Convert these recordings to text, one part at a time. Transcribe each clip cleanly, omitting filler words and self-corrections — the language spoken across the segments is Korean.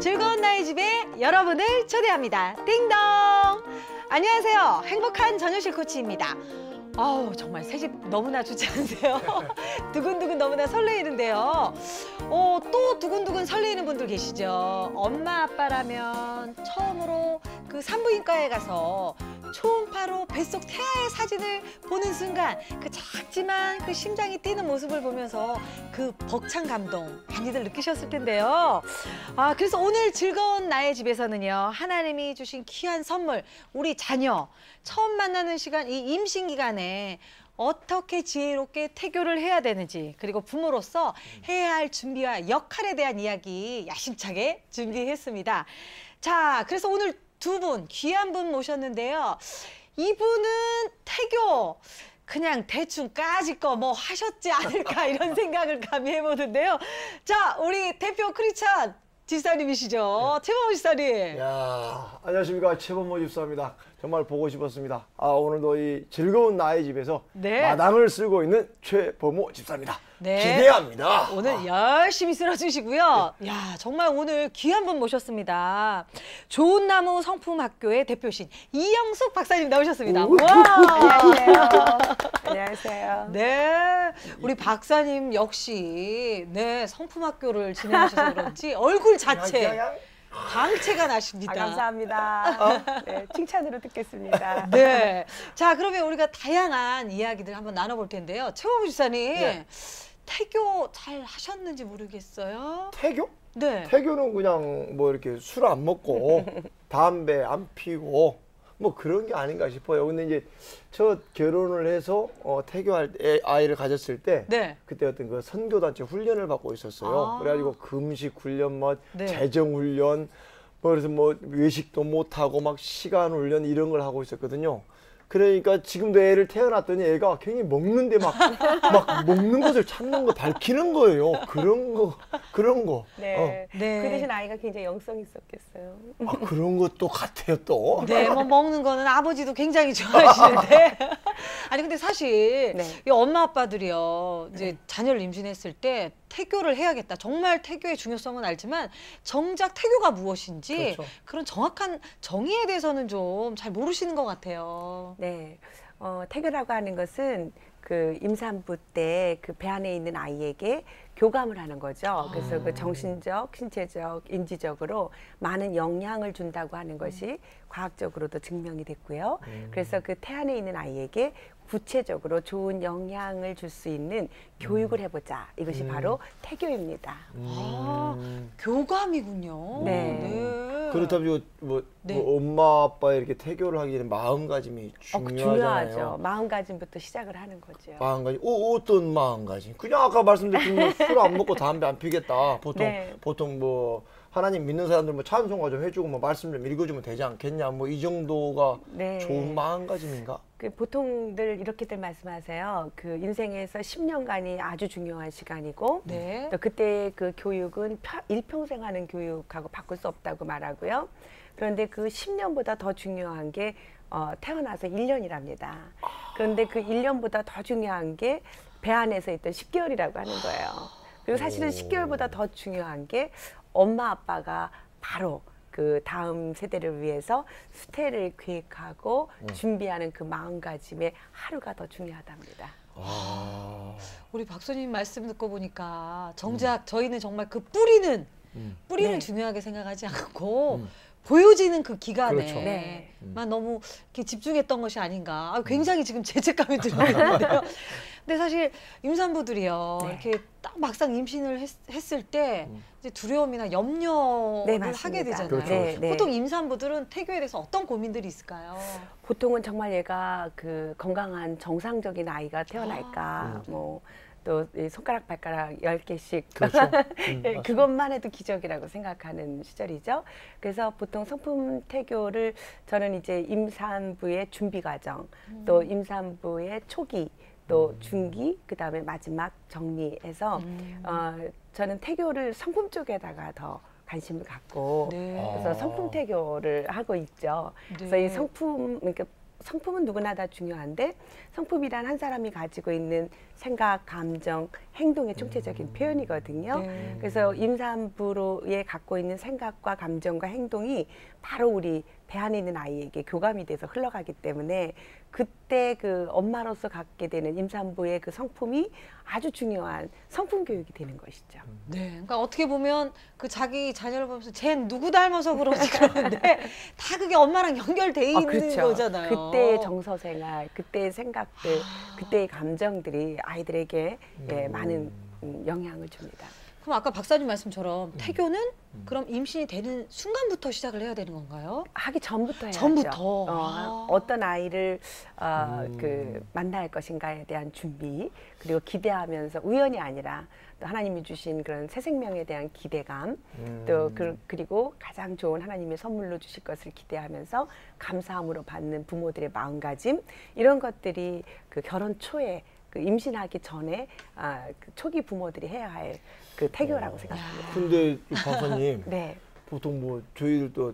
즐거운 나의 집에 여러분을 초대합니다. 띵동! 안녕하세요. 행복한 전효실 코치입니다. 아우, 정말 새집 너무나 좋지 않으세요? 두근두근 너무나 설레이는데요. 또 두근두근 설레이는 분들 계시죠? 엄마 아빠라면 처음으로 그 산부인과에 가서 초음파로 뱃속 태아의 사진을 보는 순간 그 작지만 그 심장이 뛰는 모습을 보면서 그 벅찬 감동 많이들 느끼셨을 텐데요. 그래서 오늘 즐거운 나의 집에서는요, 하나님이 주신 귀한 선물, 우리 자녀 처음 만나는 시간, 이 임신 기간에 어떻게 지혜롭게 태교를 해야 되는지, 그리고 부모로서 해야 할 준비와 역할에 대한 이야기 야심차게 준비했습니다. 자, 그래서 오늘 두 분, 귀한 분 모셨는데요. 이분은 태교 그냥 대충 까짓 거 뭐 하셨지 않을까 이런 생각을 감히 해보는데요. 자, 우리 대표 크리스찬 집사님이시죠. 최범호 집사님. 야, 안녕하십니까. 최범호 집사입니다. 정말 보고 싶었습니다. 오늘도 이 즐거운 나의 집에서 마당을 쓸고 있는 최범호 집사입니다. 기대합니다. 오늘 열심히 쓸어주시고요. 야, 정말 오늘 귀한 분 모셨습니다. 좋은 나무 성품학교의 대표신 이영숙 박사님 나오셨습니다. 안녕하세요. 안녕하세요. 네, 우리 박사님 역시 성품학교를 진행하셔서 그런지 얼굴 자체 광채가 나십니다. 감사합니다. 네, 칭찬으로 듣겠습니다. 네. 자, 그러면 우리가 다양한 이야기들 한번 나눠볼 텐데요. 최범호 집사님, 태교 잘 하셨는지 모르겠어요. 태교? 네. 태교는 그냥 뭐 이렇게 술 안 먹고 담배 안 피고 뭐 그런 게 아닌가 싶어요. 근데 이제 저 결혼을 해서 태교할 때 아이를 가졌을 때 그때 어떤 그 선교단체 훈련을 받고 있었어요. 그래가지고 금식 훈련, 뭐 재정 훈련, 뭐 그래서 뭐 외식도 못 하고 막 시간 훈련 이런 걸 하고 있었거든요. 그러니까 지금도 애를 태어났더니 애가 굉장히 먹는데 막 먹는 것을 찾는 거 밝히는 거예요. 그런 거. 네. 그 대신 아이가 굉장히 영성이 있었겠어요. 그런 것도 같아요, 또. 네, 뭐 먹는 거는 아버지도 굉장히 좋아하시는데. 아니, 근데 사실 이 엄마 아빠들이요, 이제 자녀를 임신했을 때 태교를 해야겠다. 정말 태교의 중요성은 알지만 정작 태교가 무엇인지 그런 정확한 정의에 대해서는 좀 잘 모르시는 것 같아요. 네, 태교라고 하는 것은 그 임산부 때 그 배 안에 있는 아이에게 교감을 하는 거죠. 그래서 그 정신적, 신체적, 인지적으로 많은 영향을 준다고 하는 것이 과학적으로도 증명이 됐고요. 그래서 그 태 안에 있는 아이에게 구체적으로 좋은 영향을 줄 수 있는 교육을 해보자. 이것이 바로 태교입니다. 교감이군요. 그렇다면 뭐 엄마 아빠 이렇게 태교를 하기에는 마음가짐이 중요하잖아요. 중요하죠. 마음가짐부터 시작을 하는 거죠. 마음가짐. 어떤 마음가짐? 그냥 아까 말씀드린 술 안 먹고 담배 안 피겠다. 보통 뭐 하나님 믿는 사람들 뭐 찬송가 좀 해주고 뭐 말씀 좀 읽어주면 되지 않겠냐. 뭐 이 정도가 좋은 마음가짐인가? 보통들 이렇게들 말씀하세요. 그 인생에서 10년간이 아주 중요한 시간이고 또 그때 그 교육은 일평생 하는 교육하고 바꿀 수 없다고 말하고요. 그런데 그 10년보다 더 중요한 게 태어나서 1년이랍니다. 그런데 그 1년보다 더 중요한 게 배 안에서 있던 10개월이라고 하는 거예요. 그리고 사실은 10개월보다 더 중요한 게 엄마 아빠가 바로 그 다음 세대를 위해서 수태를 계획하고 준비하는 그 마음가짐의 하루가 더 중요하답니다. 우리 박사님 말씀 듣고 보니까 정작 저희는 정말 그 뿌리는 중요하게 생각하지 않고 보여지는 그 기간에만 너무 이렇게 집중했던 것이 아닌가. 굉장히 지금 죄책감이 들어오는데요. 근데 사실 임산부들이요, 이렇게 딱 막상 임신을 했을 때 이제 두려움이나 염려를 하게 되잖아요. 보통 임산부들은 태교에 대해서 어떤 고민들이 있을까요? 보통은 정말 얘가 그 건강한 정상적인 아이가 태어날까, 뭐 또 손가락 발가락 10개씩 그것만 해도 기적이라고 생각하는 시절이죠. 그래서 보통 성품 태교를 저는 이제 임산부의 준비 과정, 또 임산부의 초기, 또 중기, 그 다음에 마지막 정리해서 저는 태교를 성품 쪽에다가 더 관심을 갖고 그래서 성품 태교를 하고 있죠. 그래서 이 성품, 그러니까 성품은 누구나 다 중요한데 성품이란 한 사람이 가지고 있는 생각, 감정, 행동의 총체적인 표현이거든요. 그래서 임산부로에 갖고 있는 생각과 감정과 행동이 바로 우리 배 안에 있는 아이에게 교감이 돼서 흘러가기 때문에 그때 그 엄마로서 갖게 되는 임산부의 그 성품이 아주 중요한 성품 교육이 되는 것이죠. 네, 그러니까 어떻게 보면 그 자기 자녀를 보면서 쟨 누구 닮아서 그러지 그러는데 다 그게 엄마랑 연결돼 있는 그렇죠. 거잖아요. 그때의 정서 생활, 그때의 생각들, 그때의 감정들이 아이들에게 예, 많은 영향을 줍니다. 그럼 아까 박사님 말씀처럼 태교는 그럼 임신이 되는 순간부터 시작을 해야 되는 건가요? 하기 전부터 해야죠. 전부터. 어떤 아이를 그 만날 것인가에 대한 준비, 그리고 기대하면서 우연이 아니라 또 하나님이 주신 그런 새 생명에 대한 기대감, 또 그리고 가장 좋은 하나님의 선물로 주실 것을 기대하면서 감사함으로 받는 부모들의 마음가짐, 이런 것들이 그 결혼 초에 그 임신하기 전에 그 초기 부모들이 해야 할 그 태교라고 생각합니다. 근데 박사님, 네. 보통 뭐 저희들도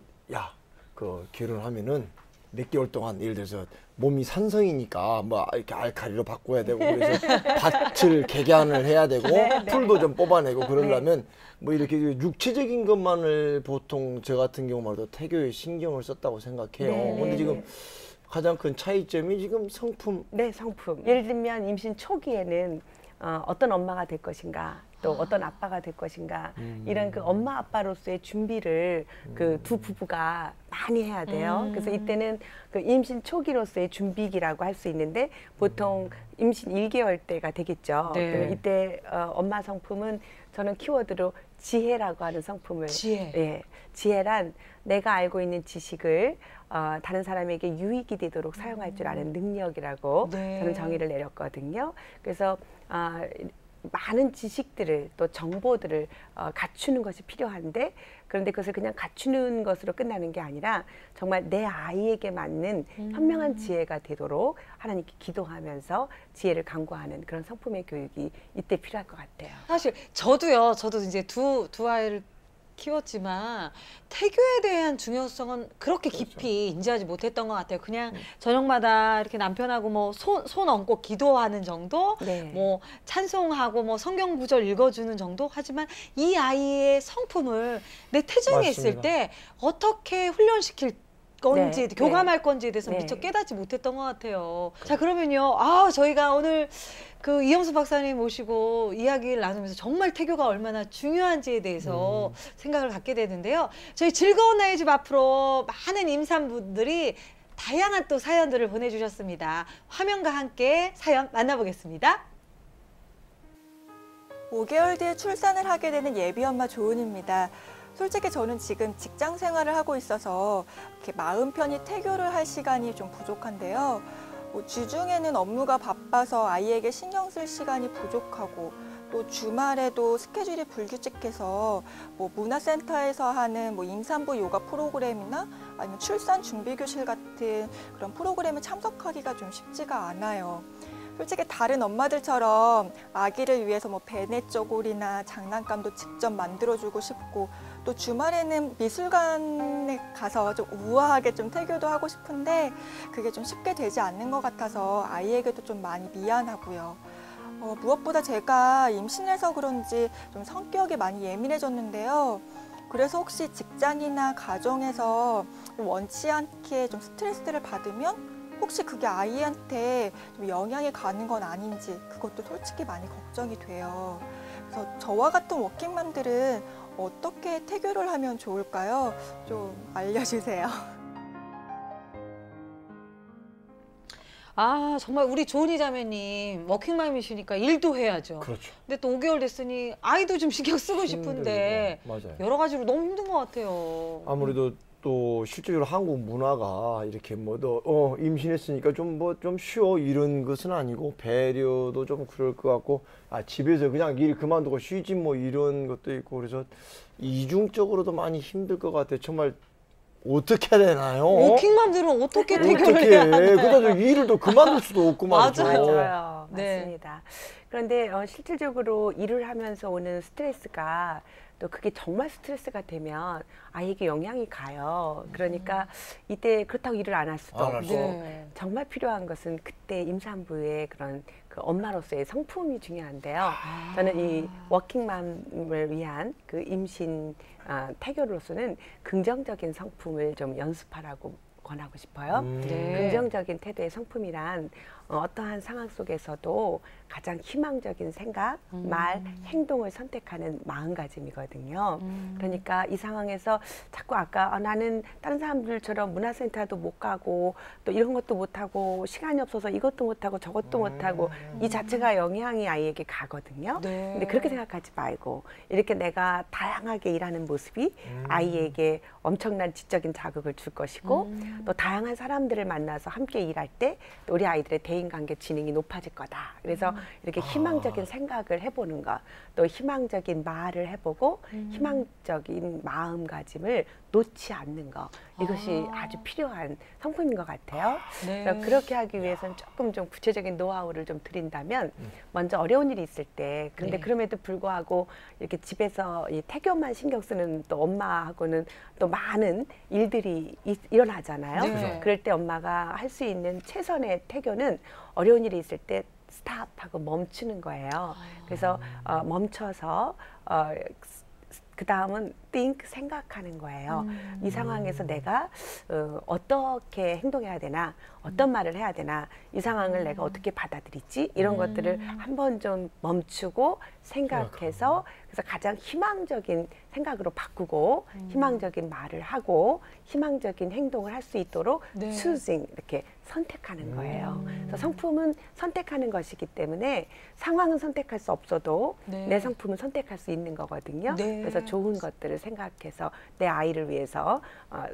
그 결혼하면은 몇 개월 동안 예를 들어서 몸이 산성이니까 뭐 이렇게 알칼리로 바꿔야 되고 그래서 밭을 개간을 해야 되고 풀도 좀 뽑아내고 그러려면 뭐 이렇게 육체적인 것만을 보통 저 같은 경우 말도 태교에 신경을 썼다고 생각해요. 근데 지금 가장 큰 차이점이 지금 성품. 네, 성품. 예를 들면 임신 초기에는 어떤 엄마가 될 것인가, 또 어떤 아빠가 될 것인가, 이런 그 엄마 아빠로서의 준비를 그 두 부부가 많이 해야 돼요. 그래서 이때는 그 임신 초기로서의 준비기라고 할 수 있는데 보통 임신 1개월 때가 되겠죠. 네. 이때 엄마 성품은 저는 키워드로 지혜라고 하는 성품을 지혜란 내가 알고 있는 지식을 다른 사람에게 유익이 되도록 사용할 줄 아는 능력이라고 저는 정의를 내렸거든요. 그래서 많은 지식들을 또 정보들을 갖추는 것이 필요한데, 그런데 그것을 그냥 갖추는 것으로 끝나는 게 아니라 정말 내 아이에게 맞는 현명한 지혜가 되도록 하나님께 기도하면서 지혜를 강구하는 그런 성품의 교육이 이때 필요할 것 같아요. 사실 저도 이제 두 아이를 키웠지만 태교에 대한 중요성은 그렇게 깊이 인지하지 못했던 것 같아요. 그냥 저녁마다 이렇게 남편하고 뭐 손 얹고 기도하는 정도, 뭐 찬송하고 뭐 성경 구절 읽어주는 정도. 하지만 이 아이의 성품을 내 태중에 있을 때 어떻게 훈련시킬 건지 교감할 건지에 대해서 미처 깨닫지 못했던 것 같아요. 자, 그러면요, 저희가 오늘 그 이영수 박사님 모시고 이야기를 나누면서 정말 태교가 얼마나 중요한지에 대해서 생각을 갖게 되는데요. 저희 즐거운 나의 집 앞으로 많은 임산부들이 다양한 또 사연들을 보내주셨습니다. 화면과 함께 사연 만나보겠습니다. 5개월 뒤에 출산을 하게 되는 예비 엄마 조은입니다. 솔직히 저는 지금 직장 생활을 하고 있어서 이렇게 마음 편히 태교를 할 시간이 좀 부족한데요. 주중에는 업무가 바빠서 아이에게 신경 쓸 시간이 부족하고, 또 주말에도 스케줄이 불규칙해서 뭐 문화센터에서 하는 뭐 임산부 요가 프로그램이나 아니면 출산 준비 교실 같은 그런 프로그램에 참석하기가 좀 쉽지가 않아요. 솔직히 다른 엄마들처럼 아기를 위해서 뭐 베네 쪼고리나 장난감도 직접 만들어주고 싶고, 또 주말에는 미술관에 가서 좀 우아하게 좀 태교도 하고 싶은데 그게 좀 쉽게 되지 않는 것 같아서 아이에게도 좀 많이 미안하고요. 무엇보다 제가 임신해서 그런지 좀 성격이 많이 예민해졌는데요. 그래서 혹시 직장이나 가정에서 좀 원치 않게 좀 스트레스를 받으면 혹시 그게 아이한테 좀 영향이 가는 건 아닌지 그것도 솔직히 많이 걱정이 돼요. 그래서 저와 같은 워킹맘들은 어떻게 태교를 하면 좋을까요? 좀 알려주세요. 정말 우리 조은희 자매님 워킹맘이시니까 일도 해야죠. 그렇죠. 근데 또 5개월 됐으니 아이도 좀 신경 쓰고 싶은데 여러 가지로 너무 힘든 것 같아요. 아무래도 또 실제적으로 한국 문화가 이렇게 뭐 임신했으니까 좀 쉬어 이런 것은 아니고 배려도 좀 그럴 것 같고, 집에서 그냥 일 그만두고 쉬지 뭐 이런 것도 있고, 그래서 이중적으로도 많이 힘들 것 같아요. 정말 어떻게 해야 되나요? 워킹맘들은 어떻게 태교를 해야 하나요? 그러다 일을 또 그만둘 수도 없고 말이죠. 맞아요. 맞습니다. 그런데 실질적으로 일을 하면서 오는 스트레스가 또 그게 정말 스트레스가 되면 아이에게 영향이 가요. 그러니까 이때 그렇다고 일을 안 할 수도 없고 정말 필요한 것은 그때 임산부의 그런 그 엄마로서의 성품이 중요한데요. 저는 이 워킹맘을 위한 그 임신 태교로서는 긍정적인 성품을 좀 연습하라고 권하고 싶어요. 긍정적인 태도의 성품이란 어떠한 상황 속에서도 가장 희망적인 생각, 말, 행동을 선택하는 마음가짐이거든요. 그러니까 이 상황에서 자꾸 아까 나는 다른 사람들처럼 문화센터도 못 가고 또 이런 것도 못하고 시간이 없어서 이것도 못하고 저것도 못하고 이 자체가 영향이 아이에게 가거든요. 근데 그렇게 생각하지 말고 이렇게 내가 다양하게 일하는 모습이 아이에게 엄청난 지적인 자극을 줄 것이고 또 다양한 사람들을 만나서 함께 일할 때 또 우리 아이들의 대인관계 지능이 높아질 거다. 그래서 이렇게 희망적인 생각을 해보는 것, 또 희망적인 말을 해보고 희망적인 마음가짐을 놓지 않는 것, 이것이 아주 필요한 성품인 것 같아요. 그래서 그렇게 하기 위해서는 조금 좀 구체적인 노하우를 좀 드린다면 먼저 어려운 일이 있을 때 근데 그럼에도 불구하고 이렇게 집에서 이 태교만 신경 쓰는 또 엄마하고는 또 많은 일들이 일어나잖아요. 그럴 때 엄마가 할 수 있는 최선의 태교는 어려운 일이 있을 때 스탑하고 멈추는 거예요. 그래서 멈춰서 그 다음은 think, 생각하는 거예요. 이 상황에서 내가 어떻게 행동해야 되나, 어떤 말을 해야 되나, 이 상황을 내가 어떻게 받아들이지, 이런 것들을 한번 좀 멈추고 생각해서 그래서 가장 희망적인 생각으로 바꾸고 희망적인 말을 하고 희망적인 행동을 할 수 있도록 choosing, 이렇게 선택하는 거예요. 그래서 성품은 선택하는 것이기 때문에 상황은 선택할 수 없어도 내 성품은 선택할 수 있는 거거든요. 그래서 좋은 것들을 생각해서 내 아이를 위해서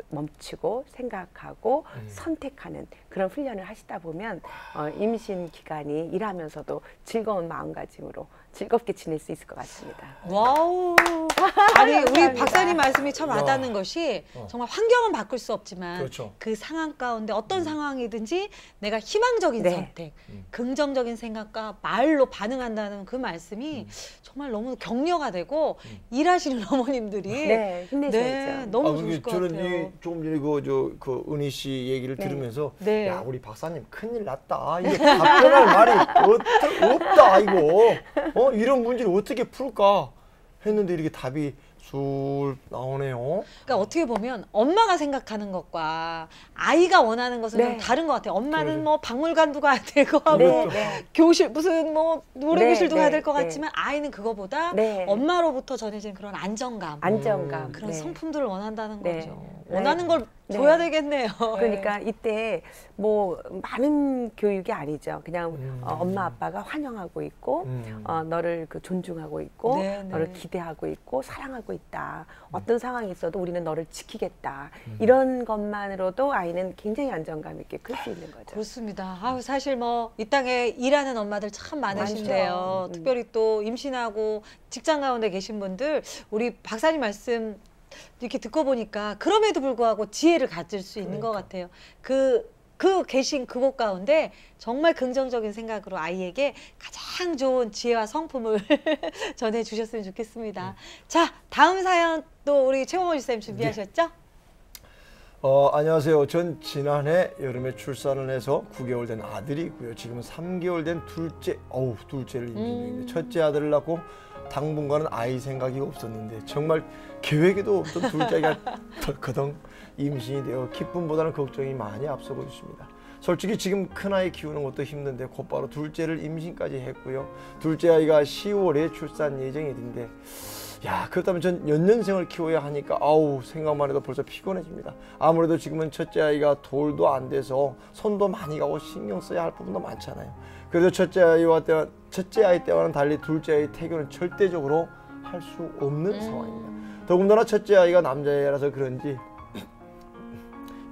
멈추고 생각하고 선택하는 그런 훈련을 하시다 보면 임신 기간이 일하면서도 즐거운 마음가짐으로 즐겁게 지낼 수 있을 것 같습니다. 와우. 아니 우리 박사님 말씀이 참 와닿는 것이 정말 환경은 바꿀 수 없지만 그 상황 가운데 어떤 상황이든지 내가 희망적인 선택, 긍정적인 생각과 말로 반응한다는 그 말씀이 정말 너무 격려가 되고 일하시는 어머님들이 힘내셔야죠. 너무 좋을 것 같아요. 저는 조금 전에 그 은희 씨 얘기를 들으면서 야 우리 박사님 큰일 났다. 이게 답변할 말이 없다 이거. 이런 문제를 어떻게 풀까 했는데 이렇게 답이 술 나오네요. 그러니까 어떻게 보면 엄마가 생각하는 것과 아이가 원하는 것은 좀 다른 것 같아요. 엄마는 뭐 박물관도 가야 될 것 같고 교실 무슨 뭐 노래교실도 가야 될 것 같지만 아이는 그거보다 엄마로부터 전해진 그런 안정감 그런 성품들을 원한다는 거죠. 원하는 걸 줘야 되겠네요. 그러니까 이때 뭐 많은 교육이 아니죠. 그냥 엄마 아빠가 환영하고 있고 너를 그 존중하고 있고 너를 기대하고 있고 사랑하고 있다. 어떤 상황이 있어도 우리는 너를 지키겠다. 이런 것만으로도 아이는 굉장히 안정감 있게 클 수 있는 거죠. 그렇습니다. 아유, 사실 뭐 이 땅에 일하는 엄마들 참 많으신데요. 특별히 또 임신하고 직장 가운데 계신 분들 우리 박사님 말씀 이렇게 듣고 보니까 그럼에도 불구하고 지혜를 가질 수 있는 것 같아요. 그 계신 그곳 가운데 정말 긍정적인 생각으로 아이에게 가장 좋은 지혜와 성품을 전해주셨으면 좋겠습니다. 자, 다음 사연 또 우리 최홍원 지사님 준비하셨죠? 안녕하세요. 전 지난해 여름에 출산을 해서 9개월 된 아들이 있고요. 지금은 3개월 된 둘째를 임신 중인데 첫째 아들을 낳고 당분간은 아이 생각이 없었는데 정말 계획에도 없던 둘째가 덜커덩 임신이 되어 기쁨보다는 걱정이 많이 앞서고 있습니다. 솔직히 지금 큰아이 키우는 것도 힘든데 곧바로 둘째를 임신까지 했고요. 둘째 아이가 10월에 출산 예정인데 그렇다면 전 연년생을 키워야 하니까 생각만 해도 벌써 피곤해집니다. 아무래도 지금은 첫째 아이가 돌도 안 돼서 손도 많이 가고 신경 써야 할 부분도 많잖아요. 그래도 첫째 아이 때와는 달리 둘째 아이 태교는 절대적으로 할 수 없는 상황입니다. 더군다나 첫째 아이가 남자애라서 그런지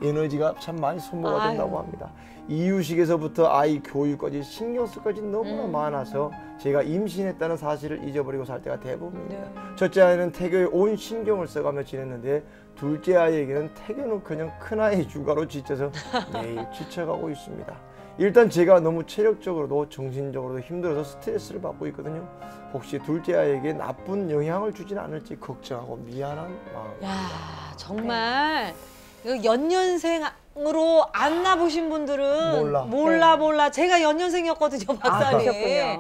에너지가 참 많이 소모가 된다고 합니다. 이유식에서부터 아이 교육까지 신경 쓸 것이 너무나 많아서 제가 임신했다는 사실을 잊어버리고 살 때가 대부분입니다. 첫째 아이는 태교에 온 신경을 써가며 지냈는데 둘째 아이에게는 태교는커녕 큰아이 육아로 지쳐서 매일 지쳐가고 있습니다. 일단 제가 너무 체력적으로도 정신적으로도 힘들어서 스트레스를 받고 있거든요. 혹시 둘째 아이에게 나쁜 영향을 주진 않을지 걱정하고 미안한 마음입니다. 야, 정말 그 연년생으로 안 낳으신 분들은 몰라. 제가 연년생이었거든요, 박사님. 네.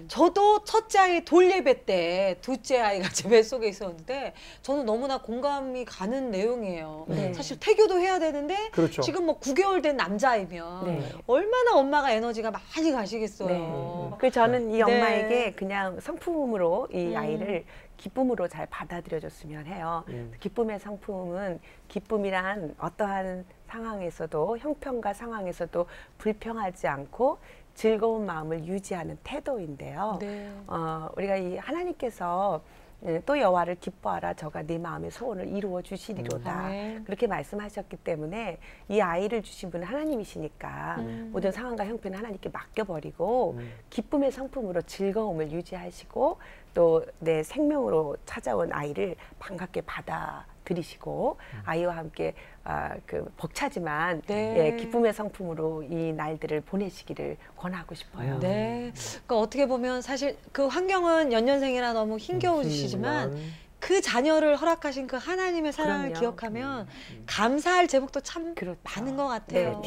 저도 첫째 아이 돌예배 때 둘째 아이가 제 뱃속에 있었는데 저는 너무나 공감이 가는 내용이에요. 사실 태교도 해야 되는데 그렇죠. 지금 뭐 9개월 된 남자이면 얼마나 엄마가 에너지가 많이 가시겠어요. 그 저는 이 엄마에게 그냥 성품으로 이 아이를 기쁨으로 잘 받아들여줬으면 해요. 기쁨의 성품은 기쁨이란 어떠한 상황에서도 형편과 상황에서도 불평하지 않고 즐거운 마음을 유지하는 태도인데요. 우리가 이 하나님께서 또 여호와를 기뻐하라 저가 네 마음의 소원을 이루어 주시리로다. 그렇게 말씀하셨기 때문에 이 아이를 주신 분은 하나님이시니까 모든 상황과 형편을 하나님께 맡겨버리고 기쁨의 성품으로 즐거움을 유지하시고 또 내 생명으로 찾아온 아이를 반갑게 받아들이시고 아이와 함께 그 벅차지만 기쁨의 성품으로 이 날들을 보내시기를 권하고 싶어요. 그러니까 어떻게 보면 사실 그 환경은 연년생이라 너무 힘겨우시지만 그 자녀를 허락하신 그 하나님의 사랑을 기억하면 감사할 제목도 참 많은 것 같아요.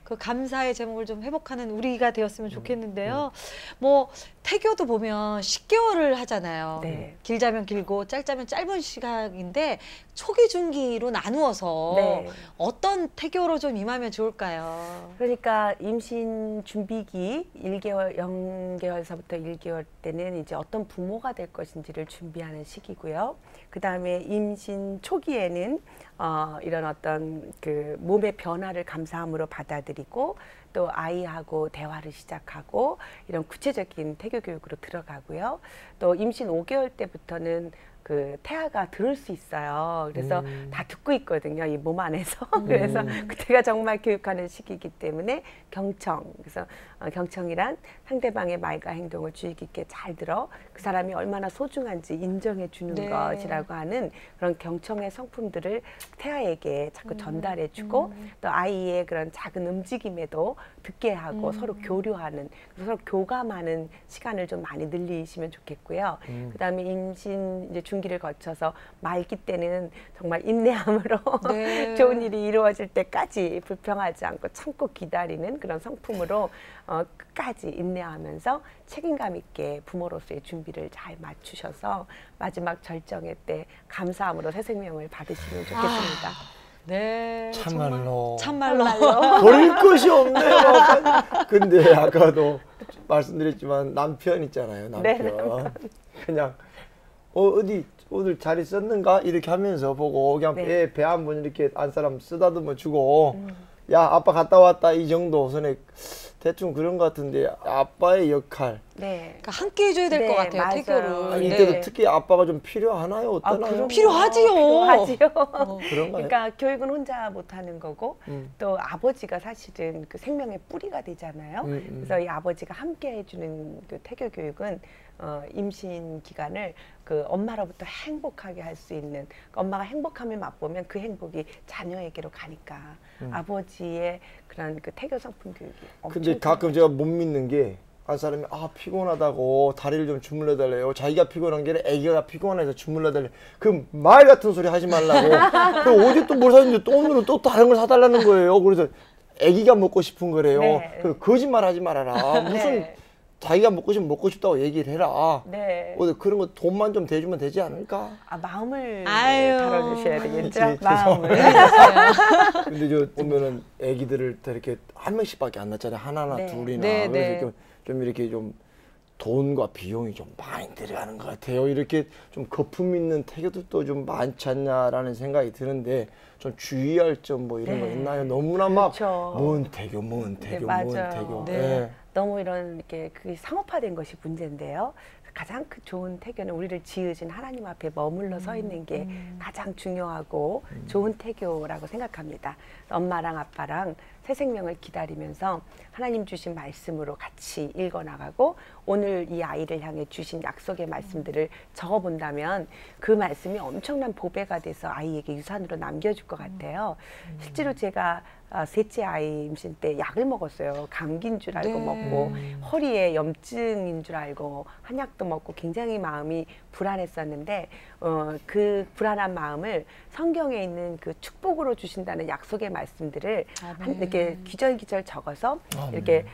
그 감사의 제목을 좀 회복하는 우리가 되었으면 좋겠는데요. 뭐 태교도 보면 10개월을 하잖아요. 길자면 길고 짧자면 짧은 시간인데 초기 중기로 나누어서 어떤 태교로 좀 임하면 좋을까요? 그러니까 임신 준비기 1개월, 0개월서부터 1개월 때는 이제 어떤 부모가 될 것인지를 준비하는 시기고요. 그 다음에 임신 초기에는 이런 어떤 그 몸의 변화를 감사함으로 받아들이고 또 아이하고 대화를 시작하고 이런 구체적인 태교 교육으로 들어가고요. 또 임신 5개월 때부터는 그 태아가 들을 수 있어요. 그래서 다 듣고 있거든요. 이 몸 안에서. 그래서 그때가 정말 교육하는 시기이기 때문에 경청. 그래서 경청이란 상대방의 말과 행동을 주의 깊게 잘 들어 그 사람이 얼마나 소중한지 인정해 주는 것이라고 하는 그런 경청의 성품들을 태아에게 자꾸 전달해 주고 또 아이의 그런 작은 움직임에도 듣게 하고 서로 교류하는 서로 교감하는 시간을 좀 많이 늘리시면 좋겠고요. 그다음에 임신 이제 중기를 거쳐서 말기 때는 정말 인내함으로 좋은 일이 이루어질 때까지 불평하지 않고 참고 기다리는 그런 성품으로 끝까지 인내하면서 책임감 있게 부모로서의 준비를 잘 맞추셔서 마지막 절정의 때 감사함으로 새 생명을 받으시면 좋겠습니다. 참말로 버릴 것이 없네요. 근데 아까도 말씀드렸지만 남편 있잖아요. 남편 그냥 어디 오늘 잘 있었는가 이렇게 하면서 보고 그냥 배 한 번 이렇게 안 사람 쓰다듬어 주고 야 아빠 갔다 왔다 이 정도 선에 대충 그런 것 같은데 아빠의 역할 그러니까 함께 해줘야 될 것 같아요. 태교를. 이때도 특히 아빠가 좀 필요하나요? 어떠나요? 필요하지요. 그런가요? 그러니까 교육은 혼자 못하는 거고 또 아버지가 사실은 그 생명의 뿌리가 되잖아요. 그래서 이 아버지가 함께 해주는 그 태교 교육은 임신 기간을 그 엄마로부터 행복하게 할 수 있는 엄마가 행복함을 맛보면 그 행복이 자녀에게로 가니까 아버지의 그런 그 태교 성품 교육이 엄청 근데 가끔 제가 못 믿는 게 한 사람이 피곤하다고 다리를 좀 주물러 달래요. 자기가 피곤한 게 아니라 애기가 피곤해서 주물러 달래. 그 말 같은 소리 하지 말라고. 그 어제 또 뭘 샀는데 또 오늘은 또 다른 걸 사달라는 거예요. 그래서 애기가 먹고 싶은 거래요. 그 거짓말 하지 말아라. 무슨 자기가 먹고 싶으면 먹고 싶다고 얘기를 해라. 그런 거 돈만 좀 대주면 되지 않을까? 마음을 다뤄주셔야 되겠죠. 마음을. 근데 저 보면은 애기들을 이렇게 한 명씩밖에 안 낳잖아요. 하나나 둘이나. 그래서 좀 이렇게 좀 돈과 비용이 좀 많이 들어가는 것 같아요. 이렇게 좀 거품 있는 태교도 좀 많지 않냐라는 생각이 드는데 좀 주의할 점 뭐 이런 거 있나요? 너무나 막 뭔 태교. 너무 이렇게 그 상업화된 것이 문제인데요. 가장 좋은 태교는 우리를 지으신 하나님 앞에 머물러 서 있는 게 가장 중요하고 좋은 태교라고 생각합니다. 엄마랑 아빠랑 새 생명을 기다리면서 하나님 주신 말씀으로 같이 읽어나가고 오늘 이 아이를 향해 주신 약속의 말씀들을 적어본다면 그 말씀이 엄청난 보배가 돼서 아이에게 유산으로 남겨줄 것 같아요. 실제로 제가 셋째 아이 임신 때 약을 먹었어요. 감기인 줄 알고 먹고 허리에 염증인 줄 알고 한약도 먹고 굉장히 마음이 불안했었는데 그 불안한 마음을 성경에 있는 그 축복으로 주신다는 약속의 말씀들을 이렇게 기절기절 적어서 이렇게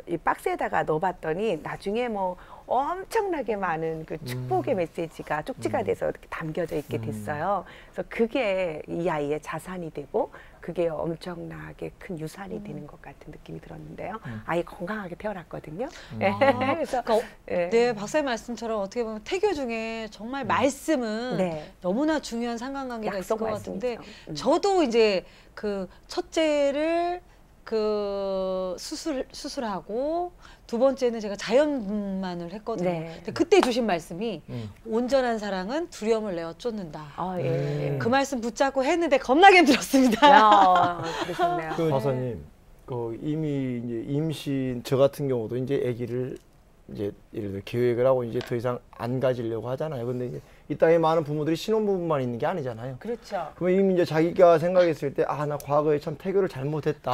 이 박스에다가 넣어봤더니 나중에 뭐 엄청나게 많은 그 축복의 메시지가 쪽지가 돼서 이렇게 담겨져 있게 됐어요. 그래서 그게 이 아이의 자산이 되고 그게 엄청나게 큰 유산이 되는 것 같은 느낌이 들었는데요. 아이 건강하게 태어났거든요. 그래서 네, 박사님 말씀처럼 어떻게 보면 태교 중에 정말 말씀은 너무나 중요한 상관관계가 있을 것 같은데 저도 이제 그 첫째를 수술하고 두 번째는 제가 자연분만을 했거든요. 근데 그때 주신 말씀이 온전한 사랑은 두려움을 내어 쫓는다. 그 말씀 붙잡고 했는데 겁나게 힘들었습니다. 그러셨네요. 박사님, 이미 이제 임신 저 같은 경우도 이제 아기를 이제 예를 들어 계획을 하고 이제 더 이상 안 가지려고 하잖아요. 근데 이제 이 땅에 많은 부모들이 신혼부부만 있는 게 아니잖아요. 그렇죠. 그러면 이미 이제 자기가 생각했을 때 나 과거에 참 태교를 잘못했다.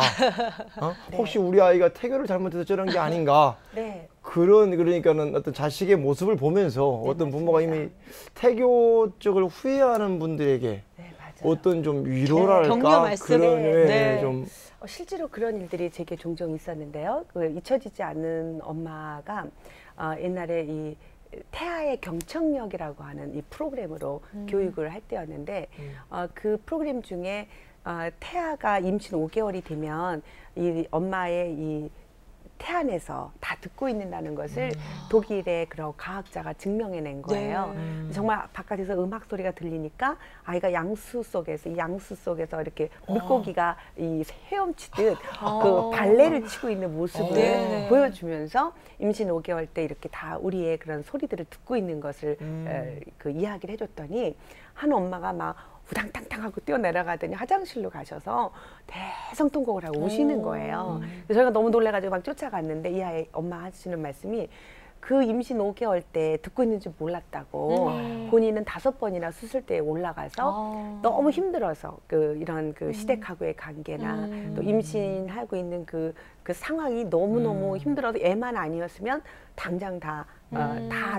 혹시 우리 아이가 태교를 잘못해서 저런 게 아닌가. 그러니까는 어떤 자식의 모습을 보면서 어떤 부모가 이미 태교 쪽을 후회하는 분들에게 어떤 좀 위로랄까 격려 말씀. 그런 좀 실제로 그런 일들이 제게 종종 있었는데요. 잊혀지지 않는 엄마가 옛날에 이 태아의 경청력이라고 하는 이 프로그램으로 교육을 할 때였는데 그 프로그램 중에 태아가 임신 5개월이 되면 이 엄마의 이 태안에서 다 듣고 있는다는 것을 독일의 그런 과학자가 증명해낸 거예요. 정말 바깥에서 음악 소리가 들리니까 아이가 양수 속에서 이렇게 물고기가 이 헤엄치듯 그 발레를 치고 있는 모습을 보여주면서 임신 5개월 때 이렇게 다 우리의 그런 소리들을 듣고 있는 것을 그 이야기를 해줬더니 한 엄마가 막 우당탕탕 하고 뛰어내려가더니 화장실로 가셔서 대성통곡을 하고 우시는 거예요. 그래서 저희가 너무 놀래가지고 막 쫓아갔는데 이 아이 엄마 하시는 말씀이 그 임신 5개월 때 듣고 있는 줄 몰랐다고 본인은 5번이나 수술대에 올라가서 너무 힘들어서 이런 시댁하고의 관계나 또 임신하고 있는 그 상황이 너무너무 힘들어서 애만 아니었으면 당장 다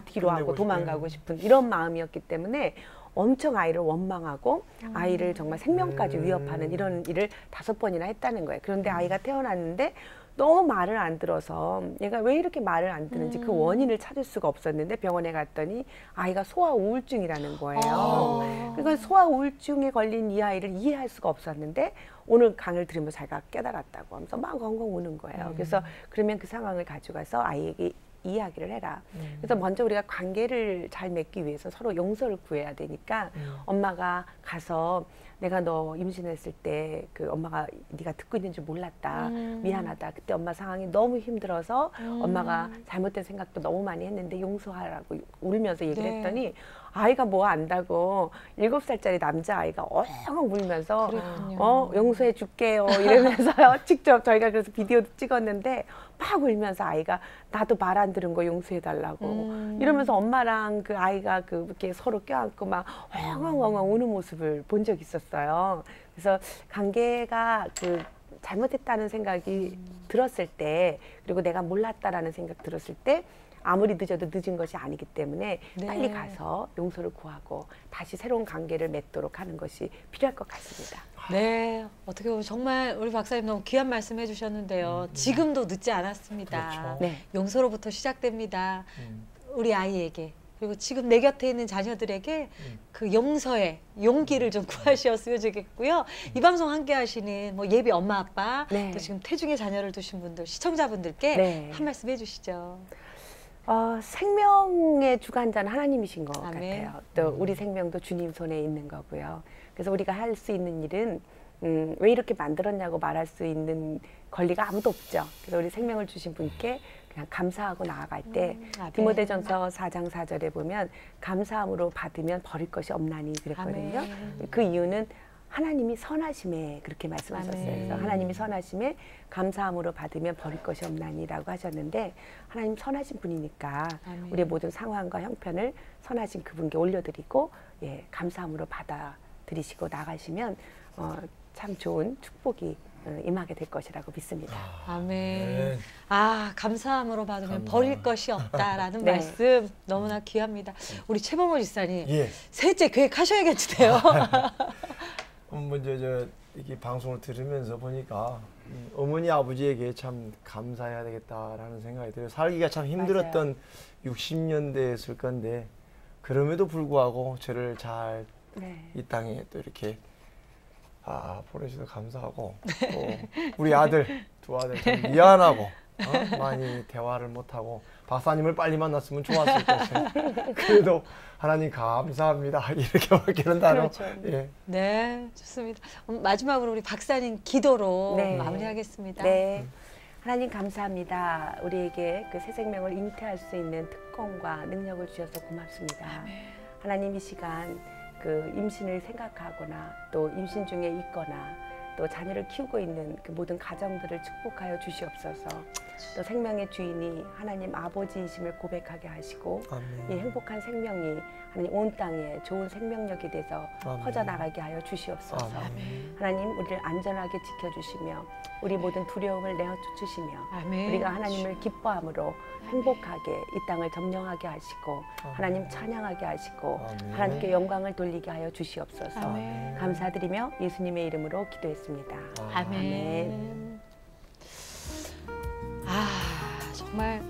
뒤로 하고 도망가고 싶은 이런 마음이었기 때문에 엄청 아이를 원망하고 아이를 정말 생명까지 위협하는 이런 일을 5번이나 했다는 거예요. 그런데 아이가 태어났는데 너무 말을 안 들어서 얘가 왜 이렇게 말을 안 듣는지 그 원인을 찾을 수가 없었는데 병원에 갔더니 아이가 소아 우울증이라는 거예요. 그러니까 소아 우울증에 걸린 이 아이를 이해할 수가 없었는데 오늘 강의를 들으면서 자기가 깨달았다고 하면서 막 엉엉 우는 거예요. 그래서 그러면 그 상황을 가져가서 아이에게 이야기를 해라. 그래서 먼저 우리가 관계를 잘 맺기 위해서 서로 용서를 구해야 되니까 엄마가 가서 내가 너 임신했을 때 그 엄마가 네가 듣고 있는 줄 몰랐다. 미안하다. 그때 엄마 상황이 너무 힘들어서 엄마가 잘못된 생각도 너무 많이 했는데 용서하라고 울면서 얘기를 했더니 아이가 뭐 안다고 7살짜리 남자아이가 엉엉 울면서 용서해 줄게요 이러면서요. 직접 저희가 그래서 비디오도 찍었는데 막 울면서 아이가 나도 말 안 들은 거 용서해 달라고 이러면서 엄마랑 그 아이가 이렇게 서로 껴안고 막 엉엉엉엉 우는 모습을 본 적이 있었어요. 그래서 관계가 잘못했다는 생각이 들었을 때 그리고 내가 몰랐다라는 생각 들었을 때 아무리 늦어도 늦은 것이 아니기 때문에 빨리 가서 용서를 구하고 다시 새로운 관계를 맺도록 하는 것이 필요할 것 같습니다. 네, 어떻게 보면 정말 우리 박사님 너무 귀한 말씀 해주셨는데요. 지금도 늦지 않았습니다. 그렇죠. 용서로부터 시작됩니다. 우리 아이에게 그리고 지금 내 곁에 있는 자녀들에게 그 용서의 용기를 좀 구하셨으면 좋겠고요. 이 방송 함께 하시는 예비 엄마 아빠 또 지금 태중에 자녀를 두신 분들 시청자분들께 한 말씀 해주시죠. 생명의 주관자는 하나님이신 것 같아요. 또 우리 생명도 주님 손에 있는 거고요. 그래서 우리가 할 수 있는 일은 왜 이렇게 만들었냐고 말할 수 있는 권리가 아무도 없죠. 그래서 우리 생명을 주신 분께 그냥 감사하고 나아갈 때 디모데전서 4장 4절에 보면 감사함으로 받으면 버릴 것이 없나니 그랬거든요. 그 이유는 하나님이 선하심에 그렇게 말씀하셨어요. 그래서 하나님이 선하심에 감사함으로 받으면 버릴 것이 없나니라고 하셨는데 하나님 선하신 분이니까 우리의 모든 상황과 형편을 선하신 그분께 올려드리고 예, 감사함으로 받아들이시고 나가시면 참 좋은 축복이 임하게 될 것이라고 믿습니다. 아멘. 아, 감사함으로 받으면 버릴 것이 없다라는 말씀 너무나 귀합니다. 우리 최범호 집사님, 셋째 계획하셔야겠는데요. 먼저 이렇게 방송을 들으면서 보니까 어머니 아버지에게 참 감사해야 되겠다라는 생각이 들어요. 살기가 참 힘들었던 60년대였을 건데 그럼에도 불구하고 저를 잘 이 땅에 또 이렇게 보내주셔서 감사하고 또 우리 두 아들 참 미안하고 많이 대화를 못하고 박사님을 빨리 만났으면 좋았을 것을 그래도 하나님 감사합니다 이렇게밖에는 단어. 그렇죠. 예. 네, 좋습니다. 마지막으로 우리 박사님 기도로 마무리하겠습니다. 네. 하나님 감사합니다. 우리에게 그 새 생명을 잉태할 수 있는 특권과 능력을 주셔서 고맙습니다. 하나님 이 시간 그 임신을 생각하거나 또 임신 중에 있거나 또 자녀를 키우고 있는 그 모든 가정들을 축복하여 주시옵소서. 또 생명의 주인이 하나님 아버지이심을 고백하게 하시고 이 행복한 생명이 하나님 온 땅에 좋은 생명력이 돼서 퍼져나가게 하여 주시옵소서. 하나님 우리를 안전하게 지켜주시며 우리 모든 두려움을 내어쫓으시며 우리가 하나님을 기뻐함으로 행복하게 이 땅을 점령하게 하시고 하나님 찬양하게 하시고 하나님께 영광을 돌리게 하여 주시옵소서. 감사드리며 예수님의 이름으로 기도했습니다. 아멘. 정말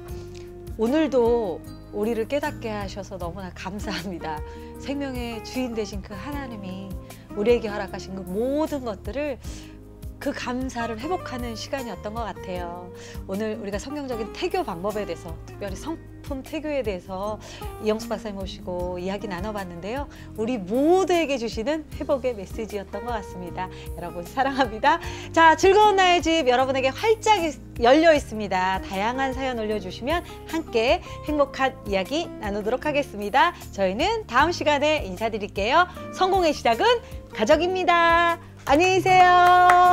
오늘도 우리를 깨닫게 하셔서 너무나 감사합니다. 생명의 주인 되신 그 하나님이 우리에게 허락하신 그 모든 것들을 그 감사를 회복하는 시간이었던 것 같아요. 오늘 우리가 성경적인 태교 방법에 대해서, 특별히 성품 태교에 대해서 이영숙 박사님 모시고 이야기 나눠봤는데요. 우리 모두에게 주시는 회복의 메시지였던 것 같습니다. 여러분 사랑합니다. 자, 즐거운 나의 집 여러분에게 활짝 열려 있습니다. 다양한 사연 올려주시면 함께 행복한 이야기 나누도록 하겠습니다. 저희는 다음 시간에 인사드릴게요. 성공의 시작은 가정입니다. 안녕히 계세요.